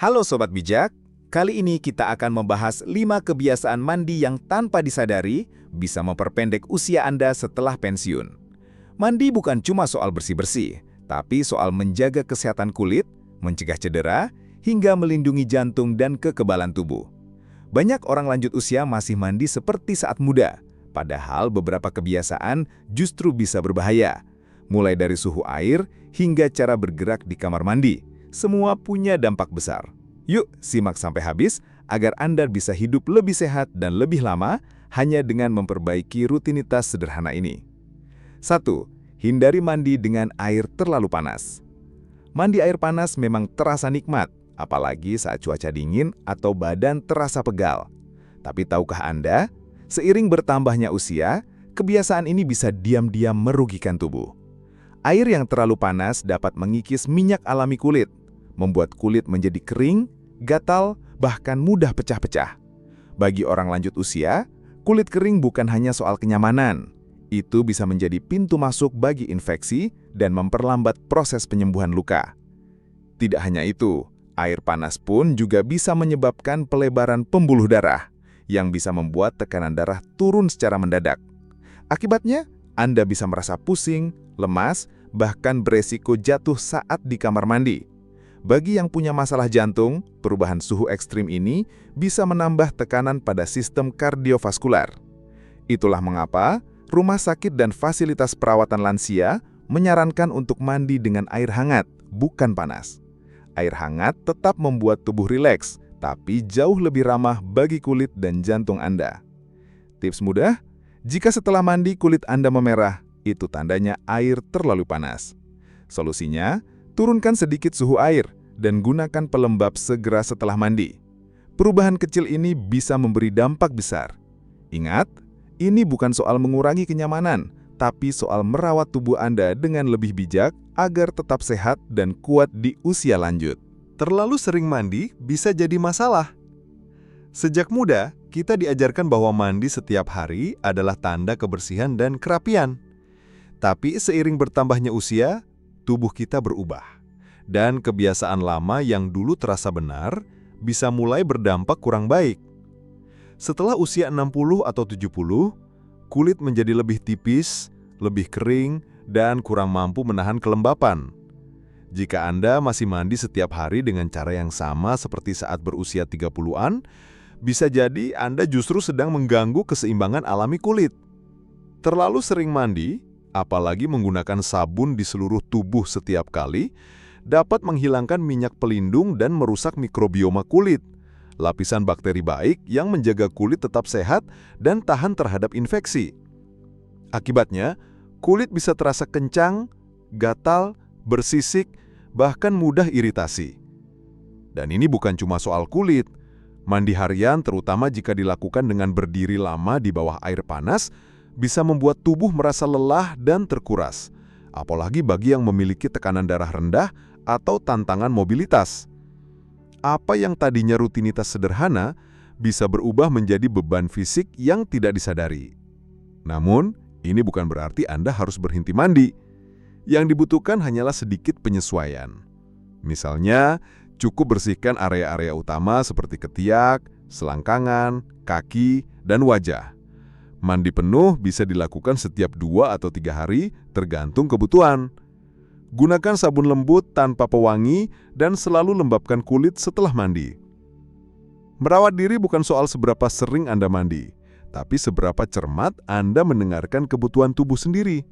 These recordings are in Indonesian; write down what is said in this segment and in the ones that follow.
Halo Sobat Bijak, kali ini kita akan membahas 5 kebiasaan mandi yang tanpa disadari bisa memperpendek usia Anda setelah pensiun. Mandi bukan cuma soal bersih-bersih, tapi soal menjaga kesehatan kulit, mencegah cedera, hingga melindungi jantung dan kekebalan tubuh. Banyak orang lanjut usia masih mandi seperti saat muda, padahal beberapa kebiasaan justru bisa berbahaya. Mulai dari suhu air hingga cara bergerak di kamar mandi. Semua punya dampak besar. Yuk, simak sampai habis agar Anda bisa hidup lebih sehat dan lebih lama hanya dengan memperbaiki rutinitas sederhana ini. 1. Hindari mandi dengan air terlalu panas. Mandi air panas memang terasa nikmat, apalagi saat cuaca dingin atau badan terasa pegal. Tapi tahukah Anda, seiring bertambahnya usia, kebiasaan ini bisa diam-diam merugikan tubuh. Air yang terlalu panas dapat mengikis minyak alami kulit, membuat kulit menjadi kering, gatal, bahkan mudah pecah-pecah. Bagi orang lanjut usia, kulit kering bukan hanya soal kenyamanan. Itu bisa menjadi pintu masuk bagi infeksi dan memperlambat proses penyembuhan luka. Tidak hanya itu, air panas pun juga bisa menyebabkan pelebaran pembuluh darah, yang bisa membuat tekanan darah turun secara mendadak. Akibatnya, Anda bisa merasa pusing, lemas, bahkan beresiko jatuh saat di kamar mandi. Bagi yang punya masalah jantung, perubahan suhu ekstrim ini bisa menambah tekanan pada sistem kardiovaskular. Itulah mengapa rumah sakit dan fasilitas perawatan lansia menyarankan untuk mandi dengan air hangat, bukan panas. Air hangat tetap membuat tubuh rileks, tapi jauh lebih ramah bagi kulit dan jantung Anda. Tips mudah, jika setelah mandi kulit Anda memerah, itu tandanya air terlalu panas. Solusinya, turunkan sedikit suhu air dan gunakan pelembab segera setelah mandi. Perubahan kecil ini bisa memberi dampak besar. Ingat, ini bukan soal mengurangi kenyamanan, tapi soal merawat tubuh Anda dengan lebih bijak agar tetap sehat dan kuat di usia lanjut. Terlalu sering mandi bisa jadi masalah. Sejak muda, kita diajarkan bahwa mandi setiap hari adalah tanda kebersihan dan kerapian. Tapi seiring bertambahnya usia, tubuh kita berubah. Dan kebiasaan lama yang dulu terasa benar bisa mulai berdampak kurang baik. Setelah usia 60 atau 70, kulit menjadi lebih tipis, lebih kering, dan kurang mampu menahan kelembapan. Jika Anda masih mandi setiap hari dengan cara yang sama seperti saat berusia 30-an, bisa jadi Anda justru sedang mengganggu keseimbangan alami kulit. Terlalu sering mandi, apalagi menggunakan sabun di seluruh tubuh setiap kali, dapat menghilangkan minyak pelindung dan merusak mikrobioma kulit, lapisan bakteri baik yang menjaga kulit tetap sehat dan tahan terhadap infeksi. Akibatnya, kulit bisa terasa kencang, gatal, bersisik, bahkan mudah iritasi. Dan ini bukan cuma soal kulit. Mandi harian, terutama jika dilakukan dengan berdiri lama di bawah air panas, bisa membuat tubuh merasa lelah dan terkuras, apalagi bagi yang memiliki tekanan darah rendah atau tantangan mobilitas. Apa yang tadinya rutinitas sederhana bisa berubah menjadi beban fisik yang tidak disadari. Namun, ini bukan berarti Anda harus berhenti mandi. Yang dibutuhkan hanyalah sedikit penyesuaian. Misalnya, cukup bersihkan area-area utama seperti ketiak, selangkangan, kaki, dan wajah. Mandi penuh bisa dilakukan setiap 2 atau 3 hari, tergantung kebutuhan. Gunakan sabun lembut tanpa pewangi dan selalu lembabkan kulit setelah mandi. Merawat diri bukan soal seberapa sering Anda mandi, tapi seberapa cermat Anda mendengarkan kebutuhan tubuh sendiri.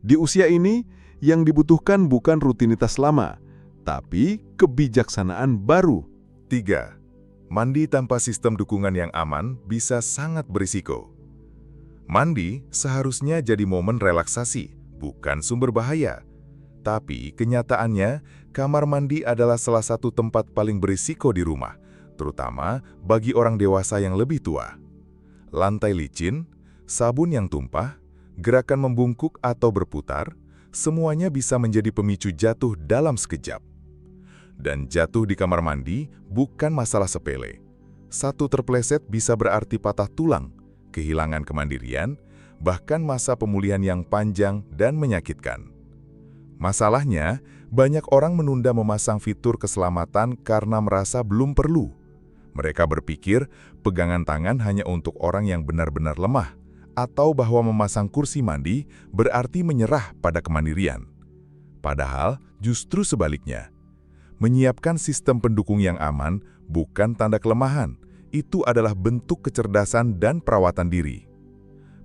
Di usia ini, yang dibutuhkan bukan rutinitas lama, tapi kebijaksanaan baru. 3. Mandi tanpa sistem dukungan yang aman bisa sangat berisiko. Mandi seharusnya jadi momen relaksasi, bukan sumber bahaya. Tapi kenyataannya, kamar mandi adalah salah satu tempat paling berisiko di rumah, terutama bagi orang dewasa yang lebih tua. Lantai licin, sabun yang tumpah, gerakan membungkuk atau berputar, semuanya bisa menjadi pemicu jatuh dalam sekejap. Dan jatuh di kamar mandi bukan masalah sepele. Satu terpleset bisa berarti patah tulang, kehilangan kemandirian, bahkan masa pemulihan yang panjang dan menyakitkan. Masalahnya, banyak orang menunda memasang fitur keselamatan karena merasa belum perlu. Mereka berpikir pegangan tangan hanya untuk orang yang benar-benar lemah, atau bahwa memasang kursi mandi berarti menyerah pada kemandirian. Padahal justru sebaliknya. Menyiapkan sistem pendukung yang aman bukan tanda kelemahan, itu adalah bentuk kecerdasan dan perawatan diri.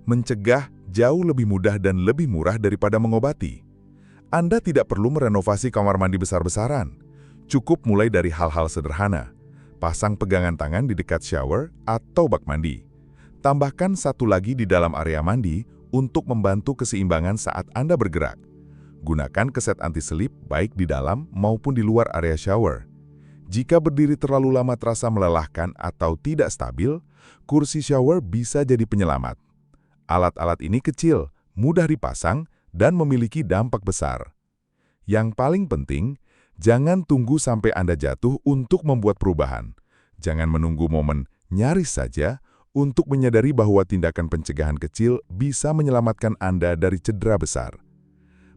Mencegah jauh lebih mudah dan lebih murah daripada mengobati. Anda tidak perlu merenovasi kamar mandi besar-besaran. Cukup mulai dari hal-hal sederhana. Pasang pegangan tangan di dekat shower atau bak mandi. Tambahkan satu lagi di dalam area mandi untuk membantu keseimbangan saat Anda bergerak. Gunakan keset anti-selip baik di dalam maupun di luar area shower. Jika berdiri terlalu lama terasa melelahkan atau tidak stabil, kursi shower bisa jadi penyelamat. Alat-alat ini kecil, mudah dipasang, dan memiliki dampak besar. Yang paling penting, jangan tunggu sampai Anda jatuh untuk membuat perubahan. Jangan menunggu momen nyaris saja untuk menyadari bahwa tindakan pencegahan kecil bisa menyelamatkan Anda dari cedera besar.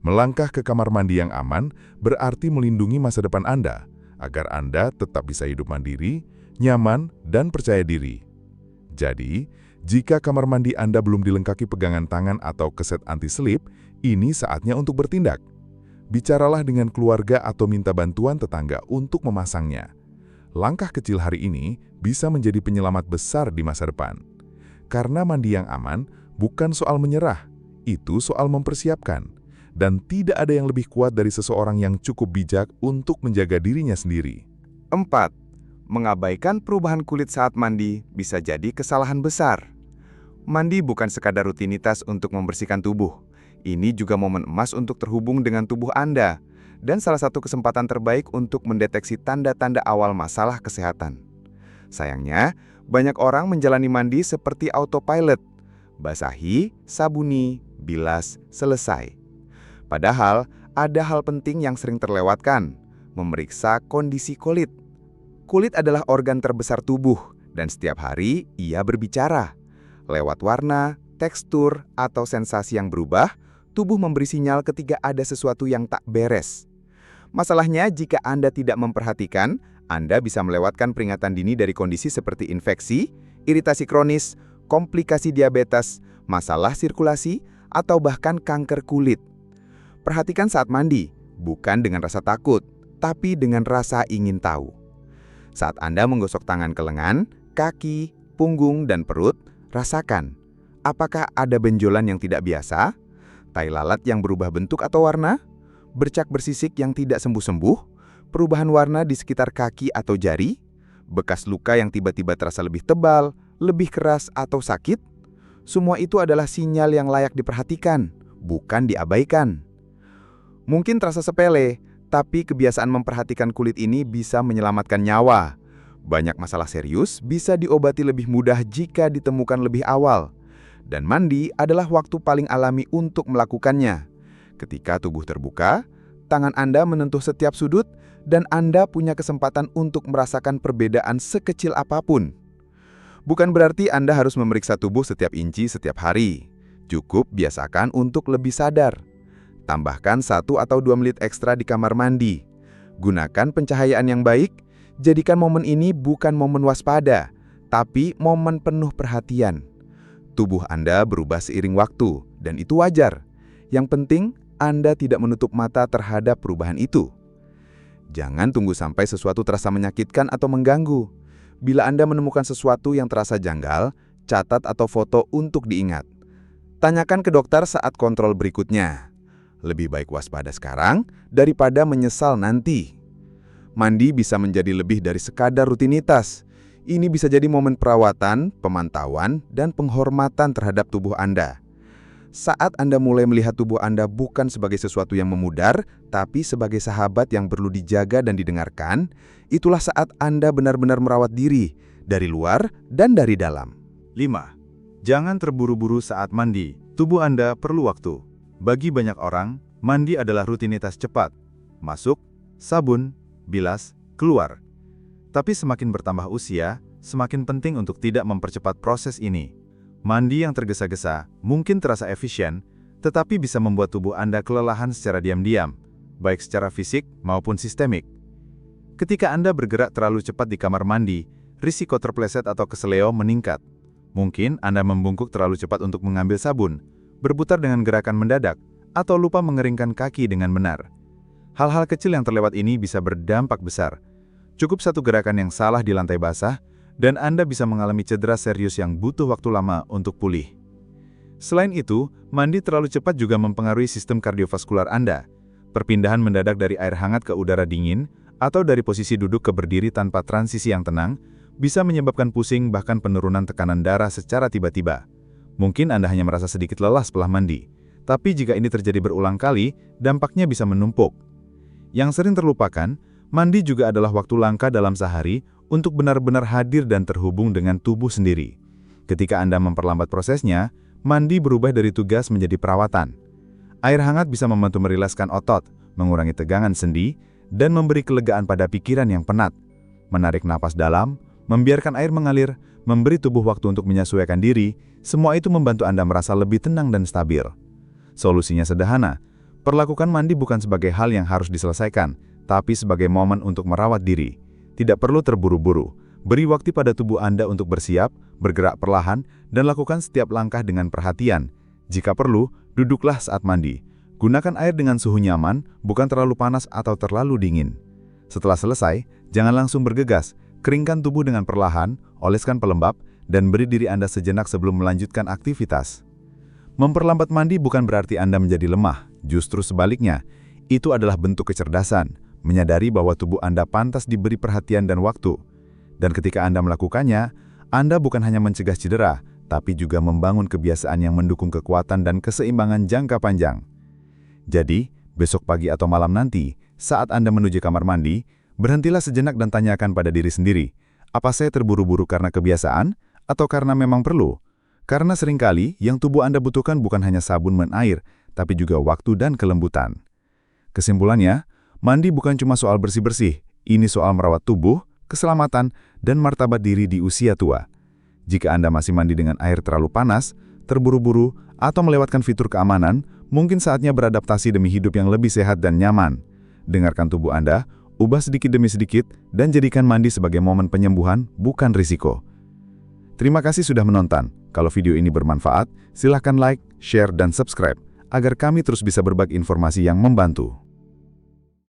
Melangkah ke kamar mandi yang aman berarti melindungi masa depan Anda, agar Anda tetap bisa hidup mandiri, nyaman, dan percaya diri. Jadi, jika kamar mandi Anda belum dilengkapi pegangan tangan atau keset anti-selip, ini saatnya untuk bertindak. Bicaralah dengan keluarga atau minta bantuan tetangga untuk memasangnya. Langkah kecil hari ini bisa menjadi penyelamat besar di masa depan. Karena mandi yang aman bukan soal menyerah, itu soal mempersiapkan. Dan tidak ada yang lebih kuat dari seseorang yang cukup bijak untuk menjaga dirinya sendiri. 4. Mengabaikan perubahan kulit saat mandi bisa jadi kesalahan besar. Mandi bukan sekadar rutinitas untuk membersihkan tubuh. Ini juga momen emas untuk terhubung dengan tubuh Anda, dan salah satu kesempatan terbaik untuk mendeteksi tanda-tanda awal masalah kesehatan. Sayangnya, banyak orang menjalani mandi seperti autopilot. Basahi, sabuni, bilas, selesai. Padahal, ada hal penting yang sering terlewatkan, memeriksa kondisi kulit. Kulit adalah organ terbesar tubuh, dan setiap hari ia berbicara. Lewat warna, tekstur, atau sensasi yang berubah, tubuh memberi sinyal ketika ada sesuatu yang tak beres. Masalahnya, jika Anda tidak memperhatikan, Anda bisa melewatkan peringatan dini dari kondisi seperti infeksi, iritasi kronis, komplikasi diabetes, masalah sirkulasi, atau bahkan kanker kulit. Perhatikan saat mandi, bukan dengan rasa takut, tapi dengan rasa ingin tahu. Saat Anda menggosok tangan ke lengan, kaki, punggung, dan perut, rasakan. Apakah ada benjolan yang tidak biasa? Tai lalat yang berubah bentuk atau warna? Bercak bersisik yang tidak sembuh-sembuh? Perubahan warna di sekitar kaki atau jari? Bekas luka yang tiba-tiba terasa lebih tebal, lebih keras, atau sakit? Semua itu adalah sinyal yang layak diperhatikan, bukan diabaikan. Mungkin terasa sepele, tapi kebiasaan memperhatikan kulit ini bisa menyelamatkan nyawa. Banyak masalah serius bisa diobati lebih mudah jika ditemukan lebih awal. Dan mandi adalah waktu paling alami untuk melakukannya. Ketika tubuh terbuka, tangan Anda menyentuh setiap sudut, dan Anda punya kesempatan untuk merasakan perbedaan sekecil apapun. Bukan berarti Anda harus memeriksa tubuh setiap inci setiap hari. Cukup biasakan untuk lebih sadar. Tambahkan 1 atau 2 menit ekstra di kamar mandi. Gunakan pencahayaan yang baik. Jadikan momen ini bukan momen waspada, tapi momen penuh perhatian. Tubuh Anda berubah seiring waktu, dan itu wajar. Yang penting, Anda tidak menutup mata terhadap perubahan itu. Jangan tunggu sampai sesuatu terasa menyakitkan atau mengganggu. Bila Anda menemukan sesuatu yang terasa janggal, catat atau foto untuk diingat. Tanyakan ke dokter saat kontrol berikutnya. Lebih baik waspada sekarang daripada menyesal nanti. Mandi bisa menjadi lebih dari sekadar rutinitas. Ini bisa jadi momen perawatan, pemantauan, dan penghormatan terhadap tubuh Anda. Saat Anda mulai melihat tubuh Anda bukan sebagai sesuatu yang memudar, tapi sebagai sahabat yang perlu dijaga dan didengarkan, itulah saat Anda benar-benar merawat diri, dari luar dan dari dalam. 5. Jangan terburu-buru saat mandi. Tubuh Anda perlu waktu. Bagi banyak orang, mandi adalah rutinitas cepat. Masuk, sabun, bilas, keluar. Tapi semakin bertambah usia, semakin penting untuk tidak mempercepat proses ini. Mandi yang tergesa-gesa mungkin terasa efisien, tetapi bisa membuat tubuh Anda kelelahan secara diam-diam. baik secara fisik maupun sistemik. Ketika Anda bergerak terlalu cepat di kamar mandi, risiko terpleset atau keseleo meningkat. Mungkin Anda membungkuk terlalu cepat untuk mengambil sabun, berputar dengan gerakan mendadak, atau lupa mengeringkan kaki dengan benar. Hal-hal kecil yang terlewat ini bisa berdampak besar. Cukup satu gerakan yang salah di lantai basah, dan Anda bisa mengalami cedera serius yang butuh waktu lama untuk pulih. Selain itu, mandi terlalu cepat juga mempengaruhi sistem kardiovaskular Anda. Perpindahan mendadak dari air hangat ke udara dingin, atau dari posisi duduk ke berdiri tanpa transisi yang tenang, bisa menyebabkan pusing bahkan penurunan tekanan darah secara tiba-tiba. Mungkin Anda hanya merasa sedikit lelah setelah mandi, tapi jika ini terjadi berulang kali, dampaknya bisa menumpuk. Yang sering terlupakan, mandi juga adalah waktu langka dalam sehari untuk benar-benar hadir dan terhubung dengan tubuh sendiri. Ketika Anda memperlambat prosesnya, mandi berubah dari tugas menjadi perawatan. Air hangat bisa membantu merilaskan otot, mengurangi tegangan sendi, dan memberi kelegaan pada pikiran yang penat. Menarik napas dalam, membiarkan air mengalir, memberi tubuh waktu untuk menyesuaikan diri, semua itu membantu Anda merasa lebih tenang dan stabil. Solusinya sederhana, perlakukan mandi bukan sebagai hal yang harus diselesaikan, tapi sebagai momen untuk merawat diri. Tidak perlu terburu-buru. Beri waktu pada tubuh Anda untuk bersiap, bergerak perlahan, dan lakukan setiap langkah dengan perhatian. Jika perlu, duduklah saat mandi. Gunakan air dengan suhu nyaman, bukan terlalu panas atau terlalu dingin. Setelah selesai, jangan langsung bergegas. Keringkan tubuh dengan perlahan, oleskan pelembab, dan beri diri Anda sejenak sebelum melanjutkan aktivitas. Memperlambat mandi bukan berarti Anda menjadi lemah. Justru sebaliknya, itu adalah bentuk kecerdasan, menyadari bahwa tubuh Anda pantas diberi perhatian dan waktu. Dan ketika Anda melakukannya, Anda bukan hanya mencegah cedera, tapi juga membangun kebiasaan yang mendukung kekuatan dan keseimbangan jangka panjang. Jadi, besok pagi atau malam nanti, saat Anda menuju kamar mandi, berhentilah sejenak dan tanyakan pada diri sendiri, apa saya terburu-buru karena kebiasaan, atau karena memang perlu? Karena seringkali, yang tubuh Anda butuhkan bukan hanya sabun dan air, tapi juga waktu dan kelembutan. Kesimpulannya, mandi bukan cuma soal bersih-bersih, ini soal merawat tubuh, keselamatan, dan martabat diri di usia tua. Jika Anda masih mandi dengan air terlalu panas, terburu-buru, atau melewatkan fitur keamanan, mungkin saatnya beradaptasi demi hidup yang lebih sehat dan nyaman. Dengarkan tubuh Anda, ubah sedikit demi sedikit, dan jadikan mandi sebagai momen penyembuhan, bukan risiko. Terima kasih sudah menonton. Kalau video ini bermanfaat, silahkan like, share, dan subscribe, agar kami terus bisa berbagi informasi yang membantu.